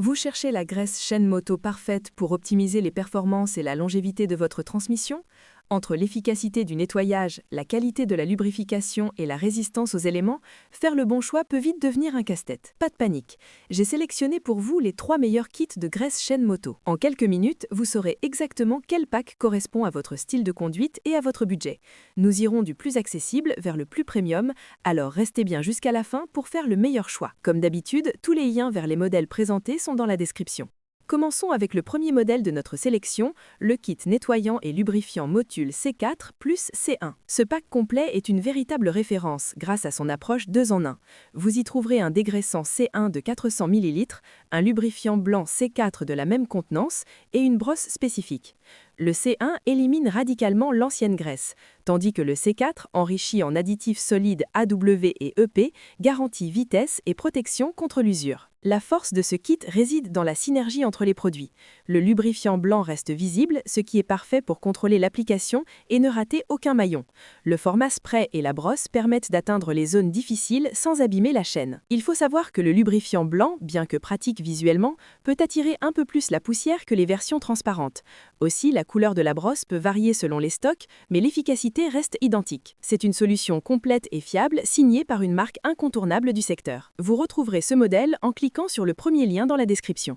Vous cherchez la graisse chaîne moto parfaite pour optimiser les performances et la longévité de votre transmission? Entre l'efficacité du nettoyage, la qualité de la lubrification et la résistance aux éléments, faire le bon choix peut vite devenir un casse-tête. Pas de panique, j'ai sélectionné pour vous les 3 meilleurs kits de graisse chaîne moto. En quelques minutes, vous saurez exactement quel pack correspond à votre style de conduite et à votre budget. Nous irons du plus accessible vers le plus premium, alors restez bien jusqu'à la fin pour faire le meilleur choix. Comme d'habitude, tous les liens vers les modèles présentés sont dans la description. Commençons avec le premier modèle de notre sélection, le kit nettoyant et lubrifiant Motul C4 plus C1. Ce pack complet est une véritable référence grâce à son approche 2 en 1. Vous y trouverez un dégraissant C1 de 400 ml, un lubrifiant blanc C4 de la même contenance et une brosse spécifique. Le C1 élimine radicalement l'ancienne graisse, tandis que le C4, enrichi en additifs solides AW et EP, garantit vitesse et protection contre l'usure. La force de ce kit réside dans la synergie entre les produits. Le lubrifiant blanc reste visible, ce qui est parfait pour contrôler l'application et ne rater aucun maillon. Le format spray et la brosse permettent d'atteindre les zones difficiles sans abîmer la chaîne. Il faut savoir que le lubrifiant blanc, bien que pratique visuellement, peut attirer un peu plus la poussière que les versions transparentes. Aussi, la couleur de la brosse peut varier selon les stocks, mais l'efficacité reste identique. C'est une solution complète et fiable, signée par une marque incontournable du secteur. Vous retrouverez ce modèle en cliquant sur le premier lien dans la description.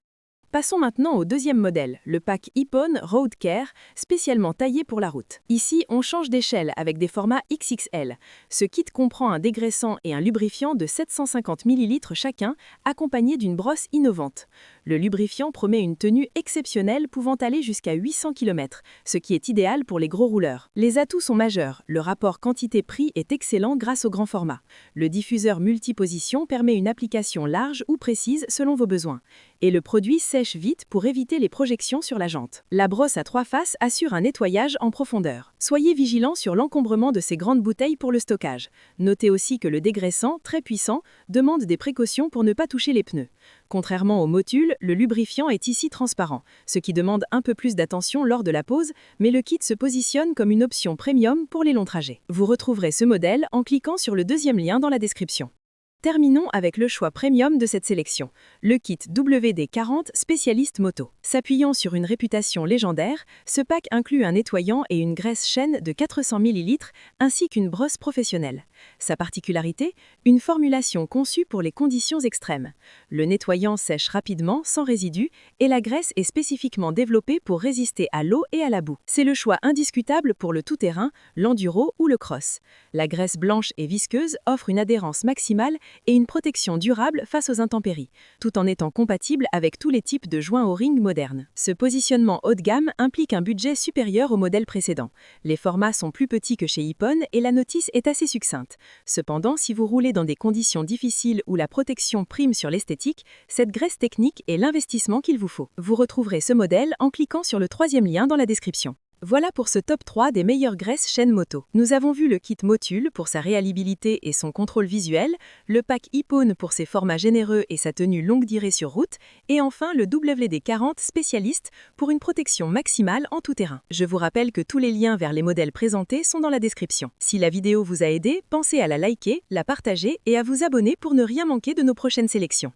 Passons maintenant au deuxième modèle, le pack Ippon Road Care, spécialement taillé pour la route. Ici, on change d'échelle avec des formats XXL. Ce kit comprend un dégraissant et un lubrifiant de 750 ml chacun, accompagné d'une brosse innovante. Le lubrifiant promet une tenue exceptionnelle pouvant aller jusqu'à 800 km, ce qui est idéal pour les gros rouleurs. Les atouts sont majeurs, le rapport quantité-prix est excellent grâce au grand format. Le diffuseur multiposition permet une application large ou précise selon vos besoins. Et le produit sèche vite pour éviter les projections sur la jante. La brosse à 3 faces assure un nettoyage en profondeur. Soyez vigilants sur l'encombrement de ces grandes bouteilles pour le stockage. Notez aussi que le dégraissant, très puissant, demande des précautions pour ne pas toucher les pneus. Contrairement au Motul, le lubrifiant est ici transparent, ce qui demande un peu plus d'attention lors de la pose, mais le kit se positionne comme une option premium pour les longs trajets. Vous retrouverez ce modèle en cliquant sur le deuxième lien dans la description. Terminons avec le choix premium de cette sélection, le kit WD-40 spécialiste moto. S'appuyant sur une réputation légendaire, ce pack inclut un nettoyant et une graisse chaîne de 400 ml ainsi qu'une brosse professionnelle. Sa particularité, une formulation conçue pour les conditions extrêmes. Le nettoyant sèche rapidement, sans résidus, et la graisse est spécifiquement développée pour résister à l'eau et à la boue. C'est le choix indiscutable pour le tout-terrain, l'enduro ou le cross. La graisse blanche et visqueuse offre une adhérence maximale et une protection durable face aux intempéries, tout en étant compatible avec tous les types de joints au ring modernes. Ce positionnement haut de gamme implique un budget supérieur au modèle précédent. Les formats sont plus petits que chez Ippon et la notice est assez succincte. Cependant, si vous roulez dans des conditions difficiles où la protection prime sur l'esthétique, cette graisse technique est l'investissement qu'il vous faut. Vous retrouverez ce modèle en cliquant sur le troisième lien dans la description. Voilà pour ce top 3 des meilleures graisses chaîne moto. Nous avons vu le kit Motul pour sa réalibilité et son contrôle visuel, le pack Ippon pour ses formats généreux et sa tenue longue durée sur route, et enfin le WD-40 spécialiste pour une protection maximale en tout terrain. Je vous rappelle que tous les liens vers les modèles présentés sont dans la description. Si la vidéo vous a aidé, pensez à la liker, la partager et à vous abonner pour ne rien manquer de nos prochaines sélections.